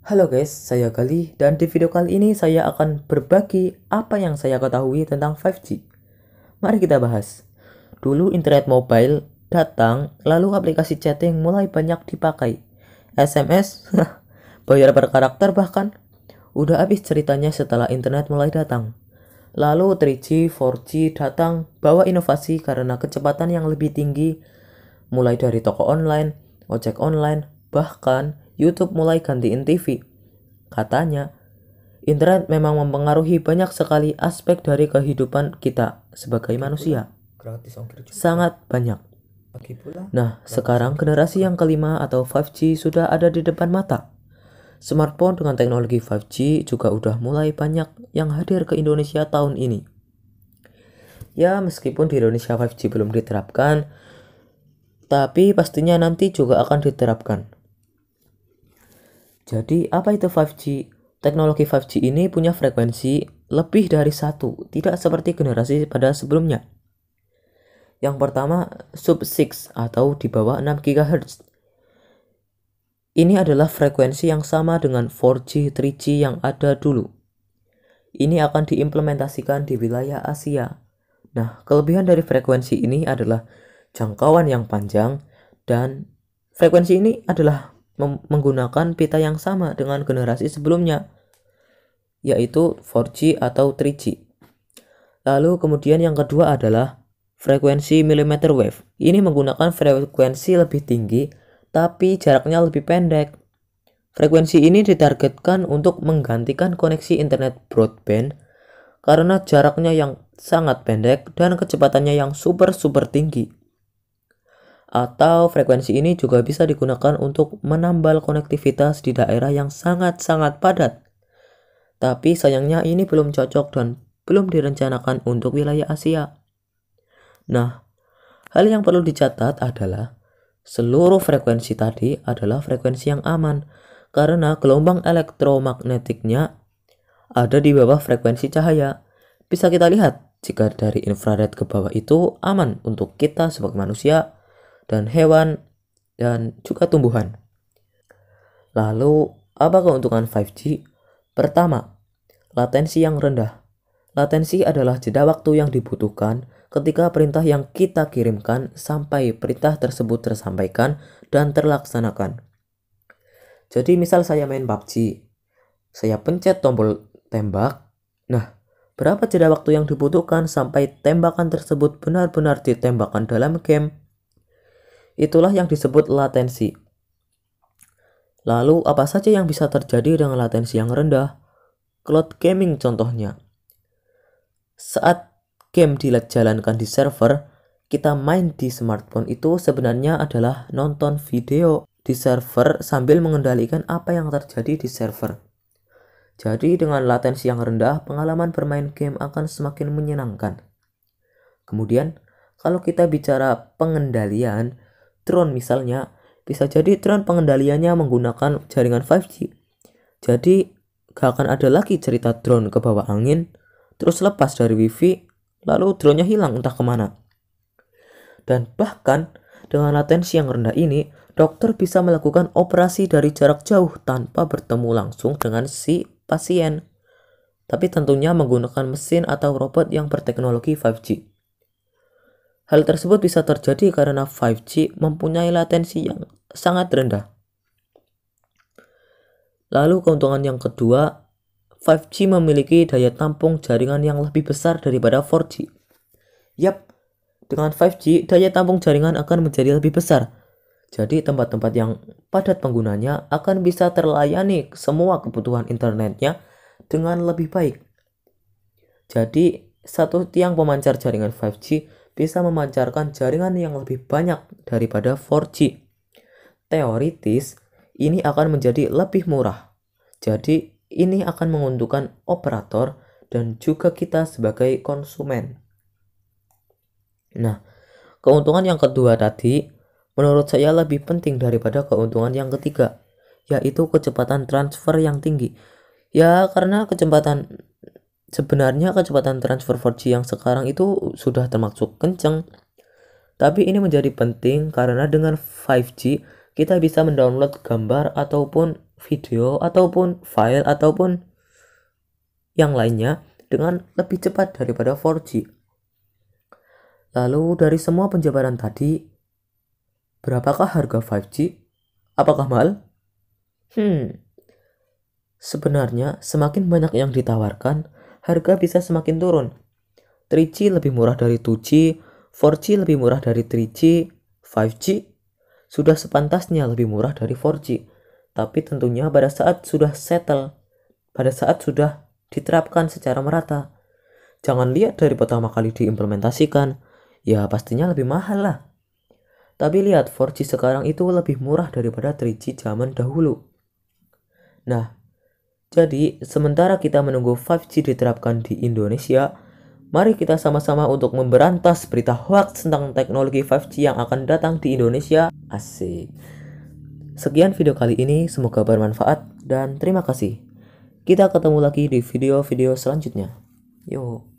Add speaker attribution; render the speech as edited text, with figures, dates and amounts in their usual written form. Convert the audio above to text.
Speaker 1: Halo guys, saya Gali dan di video kali ini saya akan berbagi apa yang saya ketahui tentang 5G. Mari kita bahas. Dulu internet mobile datang, lalu aplikasi chatting mulai banyak dipakai. SMS, bayar per karakter bahkan. Udah habis ceritanya setelah internet mulai datang. Lalu 3G, 4G datang, bawa inovasi karena kecepatan yang lebih tinggi, mulai dari toko online, ojek online, bahkan YouTube mulai gantiin TV. Katanya, internet memang mempengaruhi banyak sekali aspek dari kehidupan kita sebagai manusia.
Speaker 2: Gratis ongkir juga.
Speaker 1: Sangat banyak.
Speaker 2: Lagi pula.
Speaker 1: Nah, sekarang generasi yang kelima atau 5G sudah ada di depan mata. Smartphone dengan teknologi 5G juga udah mulai banyak yang hadir ke Indonesia tahun ini. Ya, meskipun di Indonesia 5G belum diterapkan, tapi pastinya nanti juga akan diterapkan. Jadi, apa itu 5G? Teknologi 5G ini punya frekuensi lebih dari satu, tidak seperti generasi pada sebelumnya. Yang pertama, sub-6 atau di bawah 6 GHz. Ini adalah frekuensi yang sama dengan 4G, 3G yang ada dulu. Ini akan diimplementasikan di wilayah Asia. Nah, kelebihan dari frekuensi ini adalah jangkauan yang panjang dan frekuensi ini adalah menggunakan pita yang sama dengan generasi sebelumnya, yaitu 4G atau 3G. Lalu kemudian yang kedua adalah frekuensi millimeter wave. Ini menggunakan frekuensi lebih tinggi, tapi jaraknya lebih pendek. Frekuensi ini ditargetkan untuk menggantikan koneksi internet broadband karena jaraknya yang sangat pendek dan kecepatannya yang super tinggi. Atau frekuensi ini juga bisa digunakan untuk menambal konektivitas di daerah yang sangat padat. Tapi sayangnya ini belum cocok dan belum direncanakan untuk wilayah Asia. Nah, hal yang perlu dicatat adalah seluruh frekuensi tadi adalah frekuensi yang aman karena gelombang elektromagnetiknya ada di bawah frekuensi cahaya. Bisa kita lihat jika dari infrared ke bawah itu aman untuk kita sebagai manusia dan hewan dan juga tumbuhan. Lalu, apa keuntungan 5G? Pertama, latensi yang rendah. Latensi adalah jeda waktu yang dibutuhkan ketika perintah yang kita kirimkan sampai perintah tersebut tersampaikan dan terlaksanakan. Jadi misal saya main PUBG, saya pencet tombol tembak. Nah, berapa jeda waktu yang dibutuhkan sampai tembakan tersebut benar-benar ditembakkan dalam game? Itulah yang disebut latensi. Lalu apa saja yang bisa terjadi dengan latensi yang rendah? Cloud gaming contohnya. Saat game dijalankan di server, kita main di smartphone itu sebenarnya adalah nonton video di server sambil mengendalikan apa yang terjadi di server. Jadi dengan latensi yang rendah, pengalaman bermain game akan semakin menyenangkan. Kemudian, kalau kita bicara pengendalian, drone misalnya, bisa jadi drone pengendaliannya menggunakan jaringan 5G. Jadi, gak akan ada lagi cerita drone ke bawah angin, terus lepas dari wifi, lalu drone-nya hilang entah kemana. Dan bahkan, dengan latensi yang rendah ini, dokter bisa melakukan operasi dari jarak jauh tanpa bertemu langsung dengan si pasien. Tapi tentunya menggunakan mesin atau robot yang berteknologi 5G. Hal tersebut bisa terjadi karena 5G mempunyai latensi yang sangat rendah. Lalu keuntungan yang kedua, 5G memiliki daya tampung jaringan yang lebih besar daripada 4G. Yap, dengan 5G daya tampung jaringan akan menjadi lebih besar. Jadi tempat-tempat yang padat penggunanya akan bisa terlayani semua kebutuhan internetnya dengan lebih baik. Jadi satu tiang pemancar jaringan 5G bisa memancarkan jaringan yang lebih banyak daripada 4G. Teoritis, ini akan menjadi lebih murah. Jadi, ini akan menguntungkan operator dan juga kita sebagai konsumen. Nah, keuntungan yang kedua tadi, menurut saya lebih penting daripada keuntungan yang ketiga, yaitu kecepatan transfer yang tinggi. Ya, karena sebenarnya kecepatan transfer 4G yang sekarang itu sudah termasuk kenceng. Tapi ini menjadi penting karena dengan 5G kita bisa mendownload gambar ataupun video ataupun file ataupun yang lainnya dengan lebih cepat daripada 4G. Lalu dari semua penjabaran tadi, berapakah harga 5G? Apakah mahal? Sebenarnya semakin banyak yang ditawarkan, harga bisa semakin turun. 3G lebih murah dari 2G, 4G lebih murah dari 3G, 5G sudah sepantasnya lebih murah dari 4G. Tapi tentunya pada saat sudah settle, pada saat sudah diterapkan secara merata. Jangan lihat dari pertama kali diimplementasikan, ya pastinya lebih mahal lah. Tapi lihat 4G sekarang itu lebih murah daripada 3G zaman dahulu. Nah, jadi sementara kita menunggu 5G diterapkan di Indonesia, mari kita sama-sama untuk memberantas berita hoax tentang teknologi 5G yang akan datang di Indonesia. Asik. Sekian video kali ini, semoga bermanfaat dan terima kasih. Kita ketemu lagi di video-video selanjutnya. Yo.